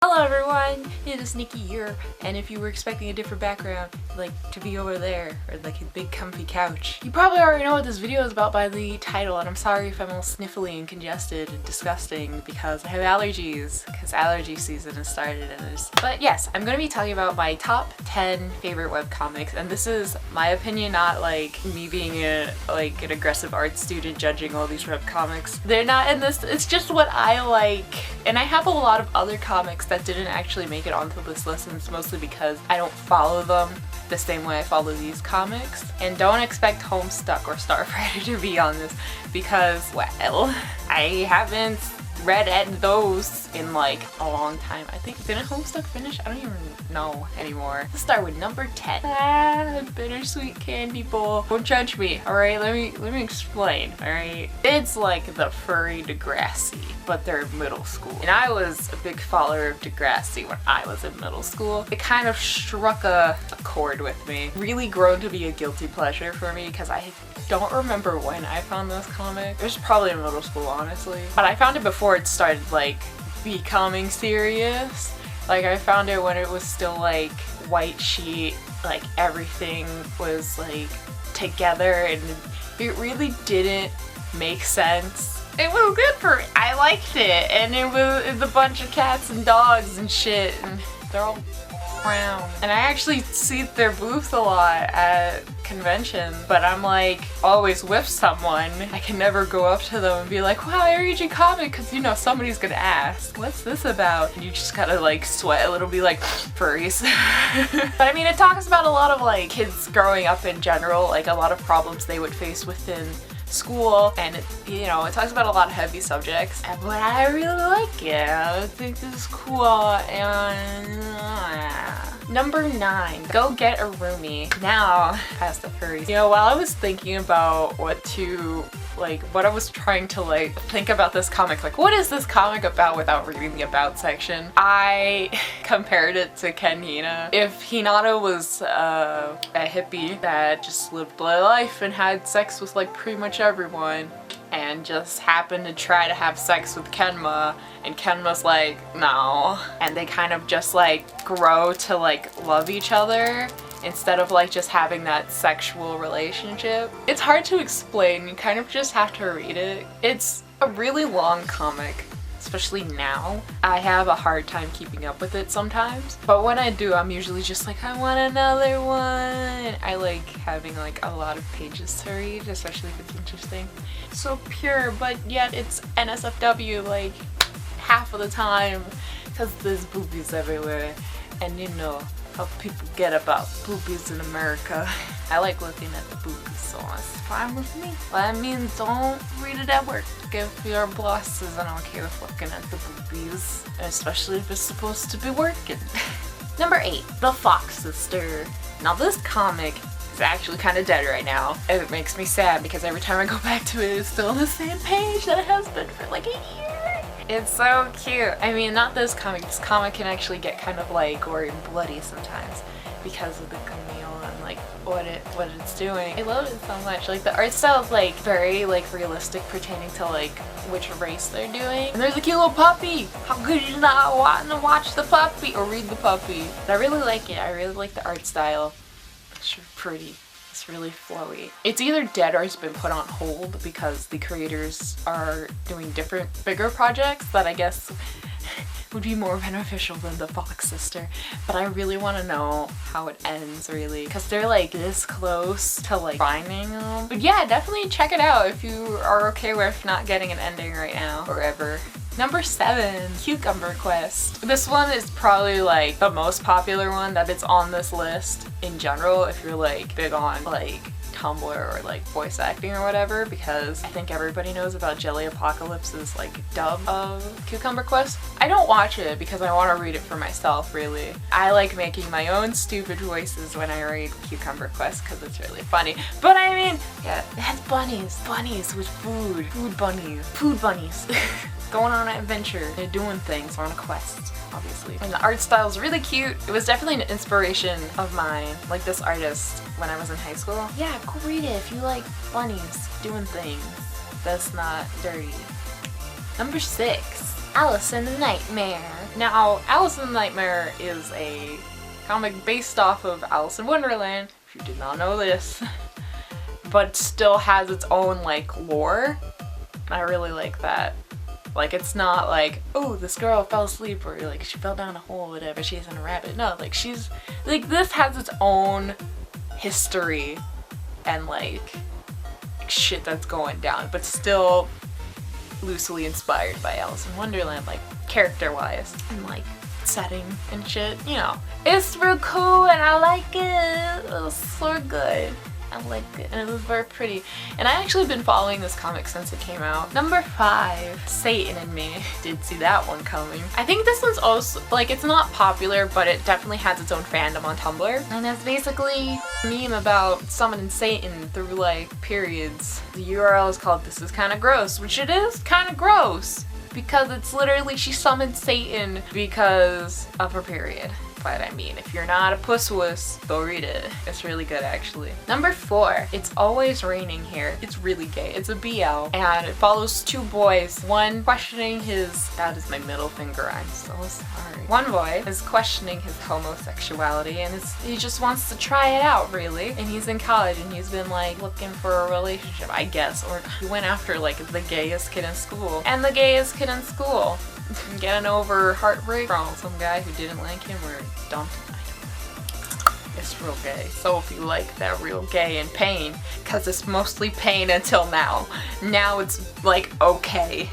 Hello everyone, it is Nikki here, and if you were expecting a different background, like to be over there, or like a big comfy couch, you probably already know what this video is about by the title, and I'm sorry if I'm all sniffly and congested and disgusting because I have allergies, because allergy season has started and there's... But yes, I'm going to be talking about my top 10 favorite webcomics, and this is my opinion, not like me being an aggressive art student judging all these webcomics. They're not in this, it's just what I like, and I have a lot of other comics that didn't actually make it onto this list, and it's mostly because I don't follow them the same way I follow these comics. And don't expect Homestuck or Starfighter to be on this because, well, I haven't read those in like a long time. I think, didn't Homestuck finish? I don't even know anymore. Let's start with number 10. Bittersweet candy bowl. Don't judge me, alright? Let me explain, alright? It's like the furry Degrassi, but they're middle school. And I was a big follower of Degrassi when I was in middle school. It kind of struck a chord with me. Really grown to be a guilty pleasure for me because I don't remember when I found this comic. It was probably in middle school, honestly. But I found it before it started like becoming serious. Like I found it when it was still like white sheet, like everything was like together and it really didn't make sense. It was good for me. I liked it, and it was a bunch of cats and dogs and shit, and they're all brown. And I actually see their booths a lot at conventions, but I'm like always with someone. I can never go up to them and be like, wow, I read your comic, because you know somebody's gonna ask, what's this about? And you just gotta like sweat a little, be like, furries. But I mean, it talks about a lot of like kids growing up in general, like a lot of problems they would face within school, and it, you know, it talks about a lot of heavy subjects, but I really like it. I think this is cool. And number 9, Go Get a Roomie. Now, past the furries. You know, while I was thinking about what I was trying to like think about this comic, like what is this comic about without reading the about section, I compared it to Ken Hina. If Hinata was a hippie that just lived their life and had sex with like pretty much everyone, and just happened to try to have sex with Kenma, and Kenma's like, no. And they kind of just like grow to like love each other instead of like just having that sexual relationship. It's hard to explain, you kind of just have to read it. It's a really long comic, especially now. I have a hard time keeping up with it sometimes, but when I do, I'm usually just like, I want another one. I like having like a lot of pages to read, especially if it's interesting. So pure, but yet it's NSFW like half of the time because there's boobies everywhere, and you know how people get about boobies in America. I like looking at the boobies, so it's fine with me. But I mean, don't read it at work. If your boss isn't okay with looking at the boobies, especially if it's supposed to be working. Number 8, The Fox Sister. Now this comic is actually kind of dead right now. It makes me sad because every time I go back to it, it's still on the same page that it has been for like a year. It's so cute. I mean, not this comic. This comic can actually get kind of like gory and bloody sometimes because of the cameo and like what it's doing. I love it so much. Like the art style is like very like realistic, pertaining to like which race they're doing. And there's a cute little puppy. How could you not want to watch the puppy or read the puppy? But I really like it. I really like the art style. It's pretty. It's really flowy. It's either dead or it's been put on hold because the creators are doing different, bigger projects that I guess would be more beneficial than The Fox Sister. But I really want to know how it ends, really, because they're like this close to like finding them. But yeah, definitely check it out if you are okay with not getting an ending right now or ever. Number 7, Cucumber Quest. This one is probably like the most popular one that it's on this list in general if you're like big on like Tumblr or like voice acting or whatever, because I think everybody knows about Jelly Apocalypse's like dub of Cucumber Quest. I don't watch it because I want to read it for myself, really. I like making my own stupid voices when I read Cucumber Quest because it's really funny. But I mean, yeah, it has bunnies with food bunnies. Going on an adventure, they're doing things, on a quest, obviously. And the art style is really cute. It was definitely an inspiration of mine, like this artist, when I was in high school. Yeah, go read it if you like bunnies doing things that's not dirty. Number 6, Alice in the Nightmare. Now, Alice in the Nightmare is a comic based off of Alice in Wonderland, if you did not know this, but still has its own like lore. I really like that. Like, it's not like, oh, this girl fell asleep, or like she fell down a hole or whatever, she's in a rabbit. No, like she's like, this has its own history and like shit that's going down, but still loosely inspired by Alice in Wonderland, like character wise and like setting and shit, you know. It's real cool and I like it. It was so good. I like it, and it was very pretty. And I actually been following this comic since it came out. Number 5, Satan and Me. Did see that one coming. I think this one's also, like, it's not popular, but it definitely has its own fandom on Tumblr. And it's basically a meme about summoning Satan through, like, periods. The URL is called This Is Kinda Gross, which it is kinda gross. Because it's literally, she summoned Satan because of her period. But I mean, if you're not a puss wuss, go read it. It's really good, actually. Number 4, It's Always Raining Here. It's really gay. It's a BL, and it follows 2 boys. One questioning his, that is my middle finger, I'm so sorry. One boy is questioning his homosexuality, and he just wants to try it out, really. And he's in college, and he's been like looking for a relationship, I guess, or he went after like the gayest kid in school. And the gayest kid in school getting over heartbreak from some guy who didn't like him or dumped him. It's real gay. So if you like that real gay and pain, because it's mostly pain until now. Now it's like okay.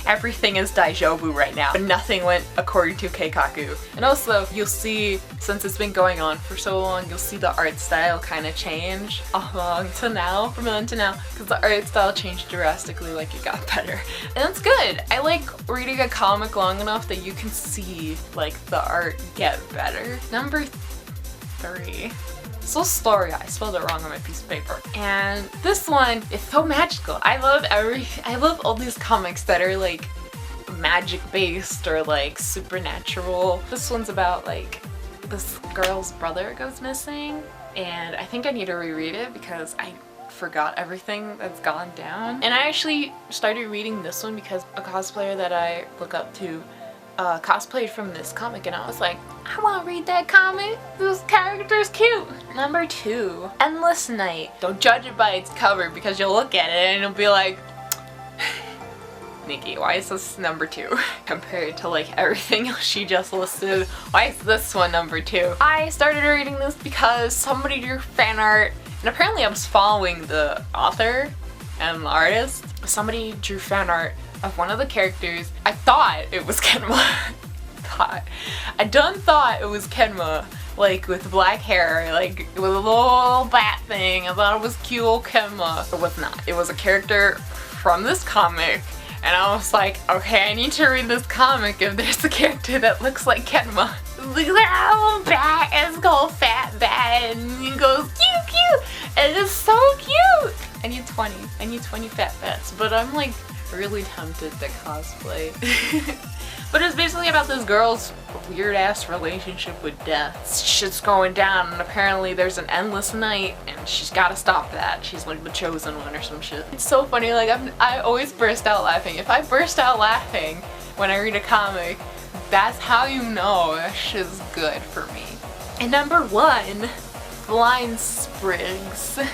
Everything is deja vu right now, but nothing went according to Keikaku. And also, you'll see, since it's been going on for so long, you'll see the art style kind of change along to now, from then to now, because the art style changed drastically, like it got better. And that's good. I like reading a comic long enough that you can see, like, the art get better. Number 3. Solstoria. I spelled it wrong on my piece of paper. And this one is so magical. I love all these comics that are like magic based or like supernatural. This one's about like this girl's brother goes missing, and I think I need to reread it because I forgot everything that's gone down. And I actually started reading this one because a cosplayer that I look up to cosplayed from this comic, and I was like, I want to read that comic. This character's cute. Number 2, Endless Night. Don't judge it by its cover because you'll look at it and you'll be like, Nikki, why is this number 2 compared to like everything else she just listed? Why is this one number 2? I started reading this because somebody drew fan art, and apparently I was following the author and the artist. Somebody drew fan art of one of the characters. I thought it was Kenma. I done thought it was Kenma, like with black hair, like with a little bat thing. I thought it was cute old Kenma. It was not. It was a character from this comic, and I was like, okay, I need to read this comic if there's a character that looks like Kenma. Look at that little bat, and it's called Fat Bat, and he goes cute, cute, and it's so cute. I need 20. I need 20 fat bats, but I'm like really tempted to cosplay. But it's basically about this girl's weird ass relationship with death. Shit's going down, and apparently there's an endless night, and she's gotta stop that. She's like the chosen one or some shit. It's so funny, like I always burst out laughing. If I burst out laughing when I read a comic, that's how you know that shit's good for me. And number 1, Blindsprings.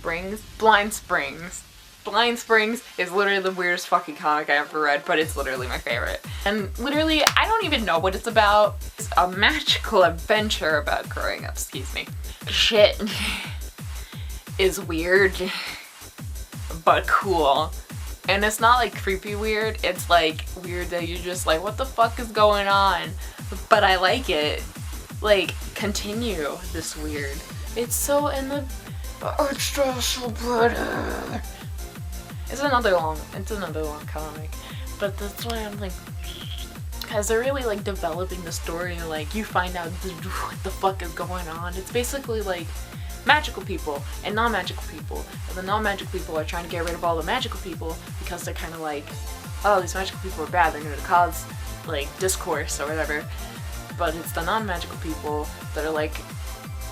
Blindsprings. Blindsprings is literally the weirdest fucking comic I ever read, but it's literally my favorite. And literally, I don't even know what it's about. It's a magical adventure about growing up, excuse me. Shit is weird, but cool. And it's not like creepy weird, it's like weird that you're just like, what the fuck is going on? But I like it. Like, continue this weird. It's so in the it's just so pretty. It's another long comic, but that's why I'm like, because they're really like developing the story, like you find out what the fuck is going on. It's basically like magical people and non-magical people, and the non-magical people are trying to get rid of all the magical people because they're kind of like, oh, these magical people are bad, they're going to cause like discourse or whatever. But it's the non-magical people that are like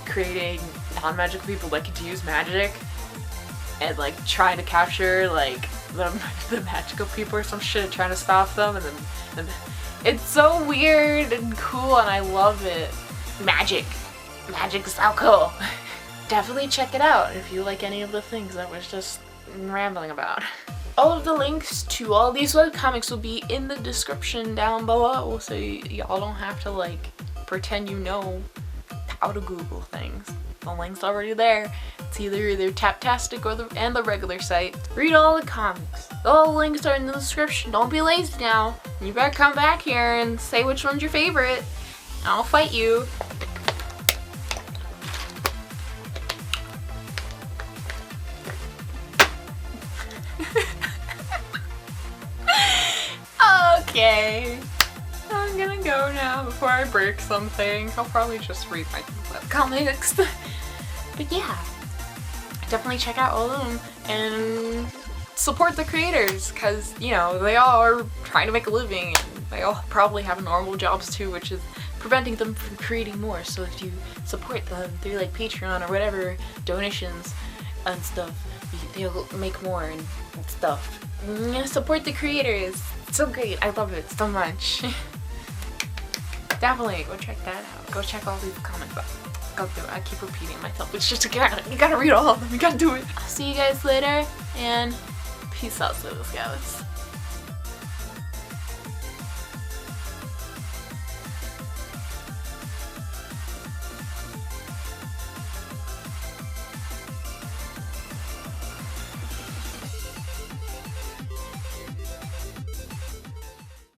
creating non-magical people that get to use magic and like trying to capture like the magical people or some shit, trying to stop them, and then It's so weird and cool and I love it. Magic. Magic is so cool. Definitely check it out if you like any of the things I was just rambling about. All of the links to all these webcomics will be in the description down below, so y'all don't have to like pretend you know how to Google things. The link's already there. It's either Taptastic or the regular site. Read all the comics. All the links are in the description. Don't be lazy now. You better come back here and say which one's your favorite. I'll fight you. Okay, I'm gonna go now before I break something. I'll probably just read my webcomics. But yeah, definitely check out all of them and support the creators because, you know, they all are trying to make a living and they all probably have normal jobs too, which is preventing them from creating more. So if you support them through like Patreon or whatever, donations and stuff, they'll make more and stuff. Support the creators. It's so great. I love it so much. Definitely go check that out. Go check all these comic books. Go through it. I keep repeating myself. It's just you gotta read all of them. You gotta do it. I'll see you guys later and peace out, Scouts.